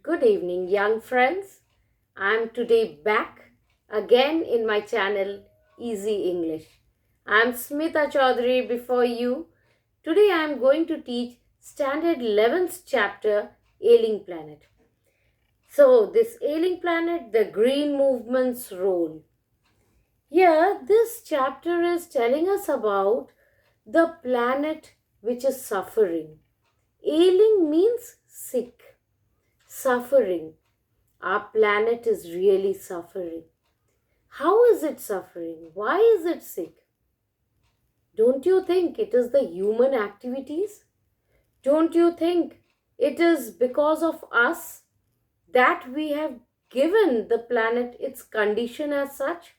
Good evening, young friends. I'm today back again in my channel Easy English. I'm Smita Chaudhary before you. Today I'm going to teach Standard 11th chapter Ailing Planet. So, this ailing planet, the green movement's role. Here, this chapter is telling us about the planet which is suffering. Ailing means sick, suffering. Our planet is really suffering. How is it suffering? Why is it sick? Don't you think it is the human activities? Don't you think it is because of us that we have given the planet its condition as such?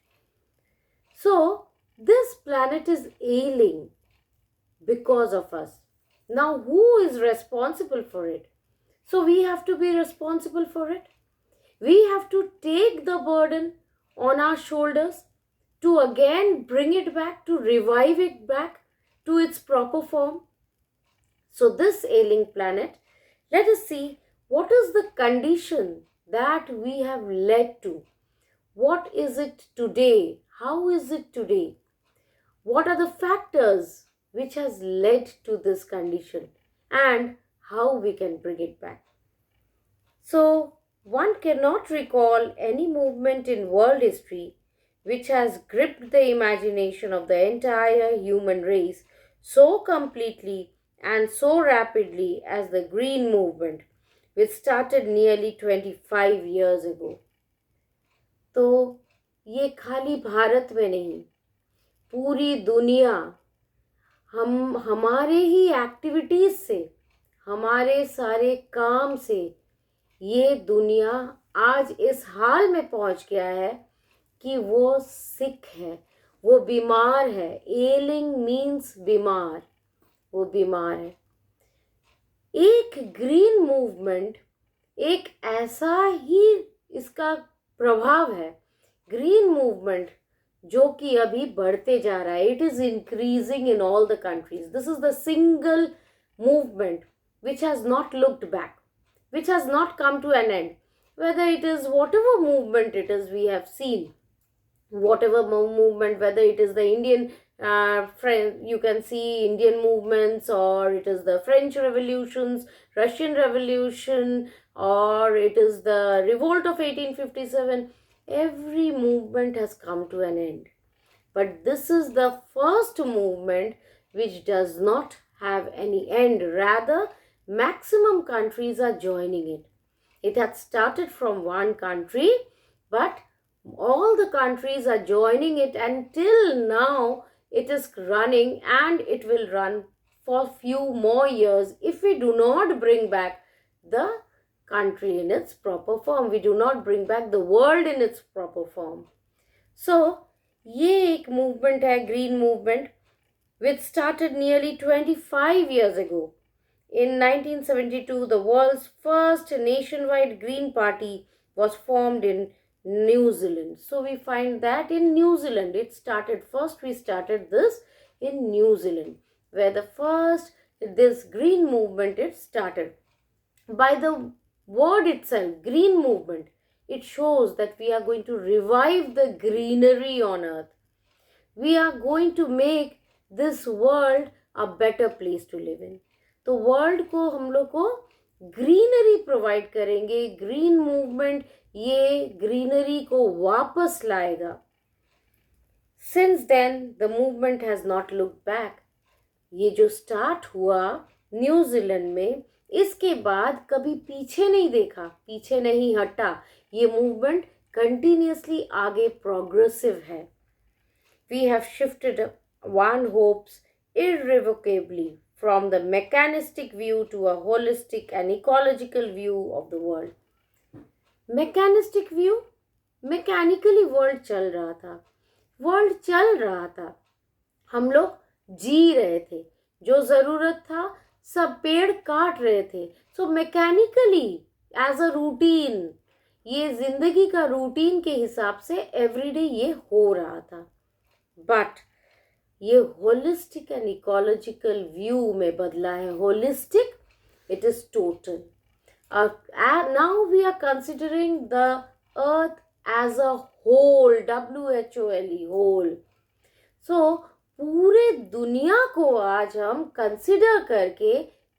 So, this planet is ailing because of us. Now, who is responsible for it? So, we have to be responsible for it. We have to take the burden on our shoulders to again bring it back, to revive it back to its proper form. So, this ailing planet, let us see what is the condition that we have led to. What is it today? How is it today? What are the factors which has led to this condition and how we can bring it back? So, one cannot recall any movement in world history which has gripped the imagination of the entire human race so completely and so rapidly as the Green Movement, which started nearly 25 years ago. तो ये खाली भारत में नहीं, पूरी दुनिया हमारे ही activities से, हमारे सारे काम से ये दुनिया आज इस हाल में पहुंच गया है कि वो सिक है, वो बीमार है. एलिंग मीन्स बीमार, वो बीमार है. एक ग्रीन मूवमेंट एक ऐसा ही इसका प्रभाव है. ग्रीन मूवमेंट जो कि अभी बढ़ते जा रहा है. It is increasing in all the countries. This is the single movement which has not looked back, which has not come to an end. Whether it is whatever movement it is, we have seen whatever movement, whether it is the Indian you can see Indian movements, or it is the French revolutions, Russian revolution, or it is the revolt of 1857. Every movement has come to an end. But this is the first movement which does not have any end. Rather, maximum countries are joining it. It had started from one country, but all the countries are joining it, and till now it is running, and it will run for few more years if we do not bring back the country in its proper form. We do not bring back the world in its proper form. So, ये एक movement है, green movement, which started nearly 25 years ago. In 1972, the world's first nationwide Green Party was formed in New Zealand. So we find that in New Zealand, it started first. We started this in New Zealand, where the first, this green movement, it started. By the word itself, green movement, it shows that we are going to revive the greenery on earth. We are going to make this world a better place to live in. तो world को हम लोग को greenery provide करेंगे. Green movement ये greenery को वापस लाएगा. Since then the movement has not look back. ये जो स्टार्ट हुआ न्यूजीलैंड में, इसके बाद कभी पीछे नहीं देखा, पीछे नहीं हटा. ये मूवमेंट कंटिन्यूसली आगे प्रोग्रेसिव है. We have shifted one hopes irrevocably from the mechanistic view to a holistic and ecological view of the world. Mechanistic view, mechanically world चल रहा था, world चल रहा था, हम लोग जी रहे थे, जो ज़रूरत था सब पेड़ काट रहे थे. So mechanically as a routine, ये जिंदगी का रूटीन के हिसाब से एवरीडे ये हो रहा था. बट ये होलिस्टिक एंड इकोलॉजिकल व्यू में बदला है. Holistic, it is total. Now we are considering the earth as a whole, WHOLE, whole. So पूरे दुनिया को आज हम कंसिडर करके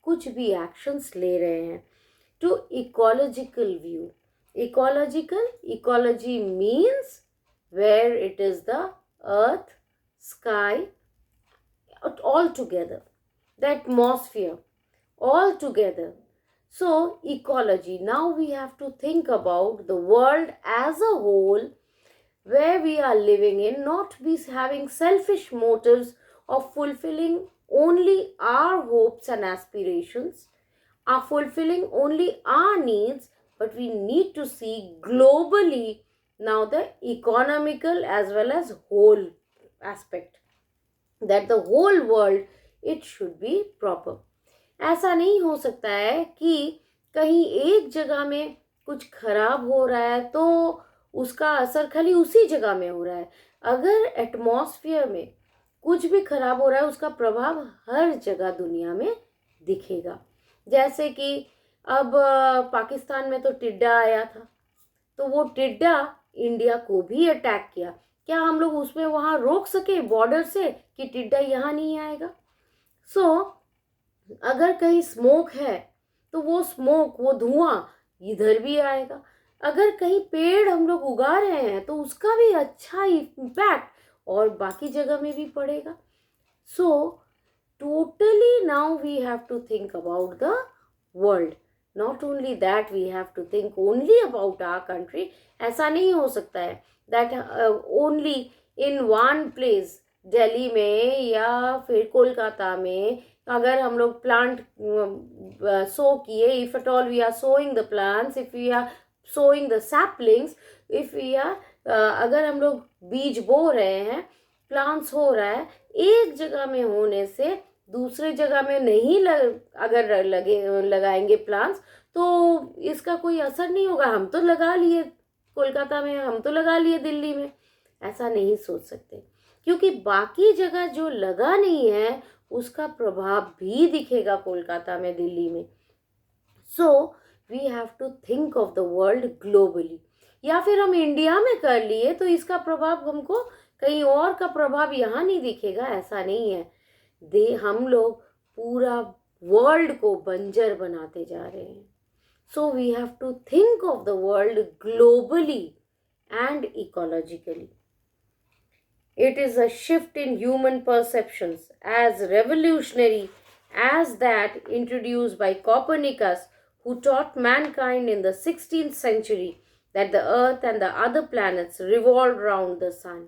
कुछ भी एक्शंस ले रहे हैं. To ecological view. Ecology means where it is the earth, sky, all together, the atmosphere, all together. So ecology, now we have to think about the world as a whole, where we are living in, not be having selfish motives of fulfilling only our hopes and aspirations, are fulfilling only our needs, but we need to see globally now the economical as well as whole aspect, that the whole world it should be proper. ऐसा नहीं हो सकता है कि कहीं एक जगह में कुछ खराब हो रहा है तो उसका असर खाली उसी जगह में हो रहा है. अगर एटमॉस्फेयर में कुछ भी खराब हो रहा है उसका प्रभाव हर जगह दुनिया में दिखेगा. जैसे कि अब पाकिस्तान में तो टिड्डा आया था, तो वो टिड्डा इंडिया को भी अटैक किया. क्या हम लोग उसमें वहाँ रोक सके बॉर्डर से कि टिड्डा यहाँ नहीं आएगा? अगर कहीं स्मोक है तो वो स्मोक, वो धुआं इधर भी आएगा. अगर कहीं पेड़ हम लोग उगा रहे हैं तो उसका भी अच्छा इम्पैक्ट और बाकी जगह में भी पड़ेगा. Totally now we have to think about the world. Not only that, we have to think only about our country. ऐसा नहीं हो सकता है that only in one place, Delhi में या फिर कोलकाता में अगर हम लोग प्लांट सो किए, if at all we are sowing the plants, if we are sowing the saplings, if we are अगर हम लोग बीज बो रहे हैं, प्लांट्स हो रहा है, एक जगह में होने से दूसरे जगह में नहीं अगर लगाएंगे प्लांट्स तो इसका कोई असर नहीं होगा. हम तो लगा लिए कोलकाता में, हम तो लगा लिए दिल्ली में. ऐसा नहीं सोच सकते, क्योंकि बाकी जगह जो लगा नहीं है उसका प्रभाव भी दिखेगा कोलकाता में, दिल्ली में. We have to think of the world globally. या फिर हम इंडिया में कर लिए तो इसका प्रभाव हमको कहीं और का प्रभाव यहाँ नहीं दिखेगा, ऐसा नहीं है. हम लोग पूरा वर्ल्ड को बंजर बनाते जा रहे हैं. So we have to think of the world globally and ecologically. It is a shift in human perceptions as revolutionary as that introduced by Copernicus, who taught mankind in the 16th century that the earth and the other planets revolved around the sun.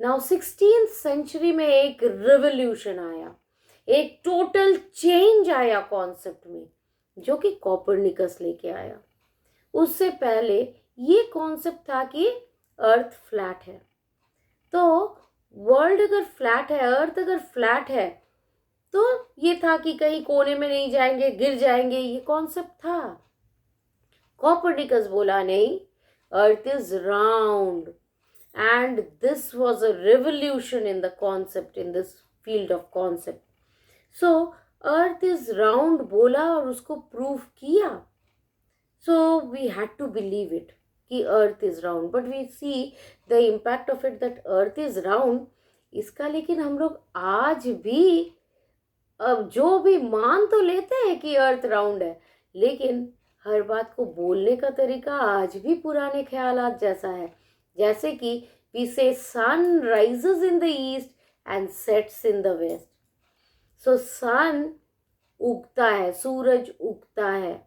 Now 16th century में एक revolution आया, एक total change आया concept में, जो कि Copernicus लेके आया. उससे पहले ये concept था कि अर्थ फ्लैट है. तो वर्ल्ड अगर फ्लैट है, अर्थ अगर फ्लैट है, तो ये था कि कहीं कोने में नहीं जाएंगे, गिर जाएंगे, ये कॉन्सेप्ट था. कॉपरनिकस बोला नहीं, earth is round, and this was a revolution in the concept, in this field of concept. So earth is round बोला और उसको प्रूव किया. So we had to believe it कि earth is round, but we see the impact of it that earth is round. इसका लेकिन हम लोग आज भी अब जो भी मान तो लेते हैं कि अर्थ राउंड है, लेकिन हर बात को बोलने का तरीका आज भी पुराने ख्यालात जैसा है. जैसे कि we say sun rises in the east and sets in the west. So sun उगता है, सूरज उगता है,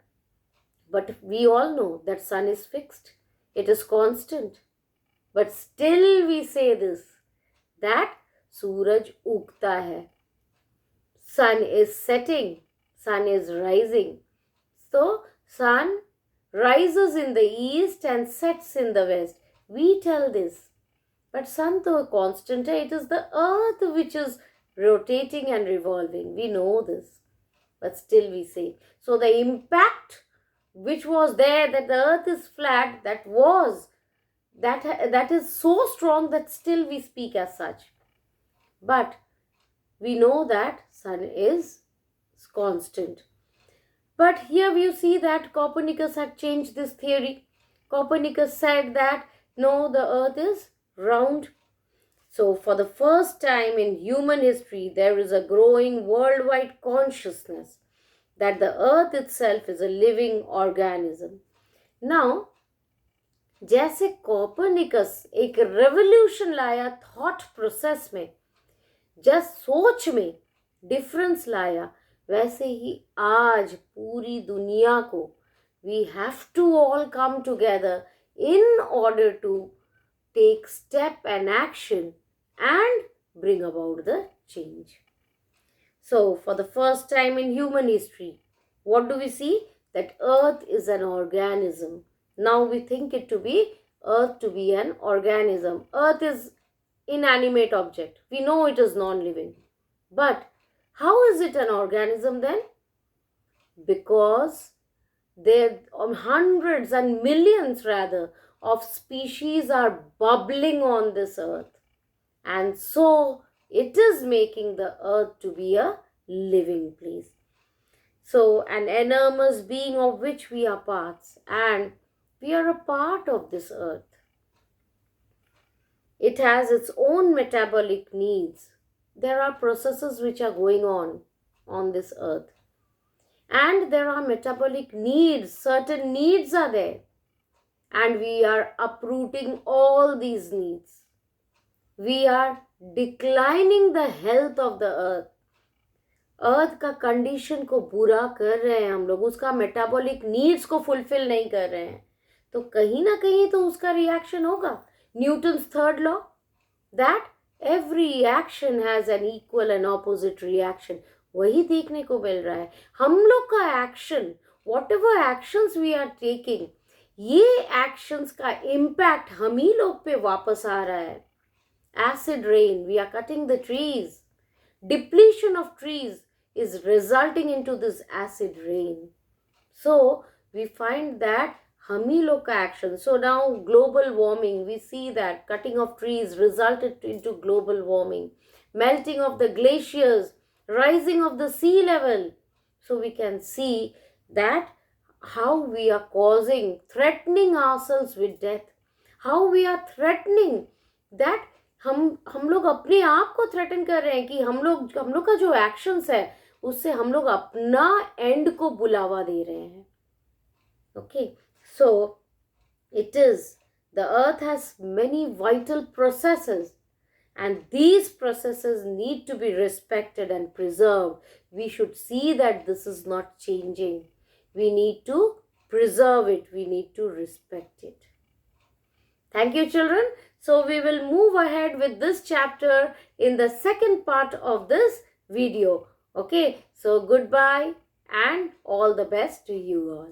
but we all know that sun is fixed, it is constant, but still we say this, that suraj ugta hai, sun is setting, sun is rising. So sun rises in the east and sets in the west. We tell this, but sun to constant hai, it is the earth which is rotating and revolving. We know this, but still we say. So the impact which was there, that the earth is flat, that is so strong that still we speak as such. But we know that sun is constant. But here you see that Copernicus had changed this theory. Copernicus said that no, the earth is round. So for the first time in human history, there is a growing worldwide consciousness that the earth itself is a living organism. Now, जैसे Copernicus एक revolution लाया thought process में, just सोच में difference लाया, वैसे ही आज पूरी दुनिया को we have to all come together in order to take step and action and bring about the change. So, for the first time in human history, what do we see? That earth is an organism. Now we think it to be earth to be an organism. Earth is inanimate object. We know it is non-living. But how is it an organism then? Because there are hundreds and millions rather of species are bubbling on this earth. And so it is making the earth to be a living place. So an enormous being of which we are parts, and we are a part of this earth. It has its own metabolic needs. There are processes which are going on this earth. And there are metabolic needs. Certain needs are there. And we are uprooting all these needs. We are declining the health of the earth. अर्थ का condition को बुरा कर रहे हैं हम लोग, उसका metabolic needs को फुलफिल नहीं कर रहे हैं, तो कहीं ना कहीं तो उसका रिएक्शन होगा. Newton's third law, that every action has an equal and opposite reaction, वही देखने को मिल रहा है. हम लोग का action, whatever actions we are taking, ये एक्शंस का इम्पैक्ट हम ही लोग पे वापस आ रहा है. Acid rain, we are cutting the trees, depletion of trees is resulting into this acid rain. So we find that hum hi log ka action. So now global warming, we see that cutting of trees resulted into global warming, melting of the glaciers, rising of the sea level. So we can see that how we are threatening ourselves with death, how we are threatening that हम लोग अपने आप को threaten कर रहे हैं कि हम लोग का जो एक्शंस है उससे हम लोग अपना एंड को बुलावा दे रहे हैं. Okay, so it is the earth has many vital processes and these processes need to be respected and preserved. We should see that this is not changing. We need to preserve it. We need to respect it. Thank you, children. So we will move ahead with this chapter in the second part of this video. Okay, so goodbye and all the best to you all.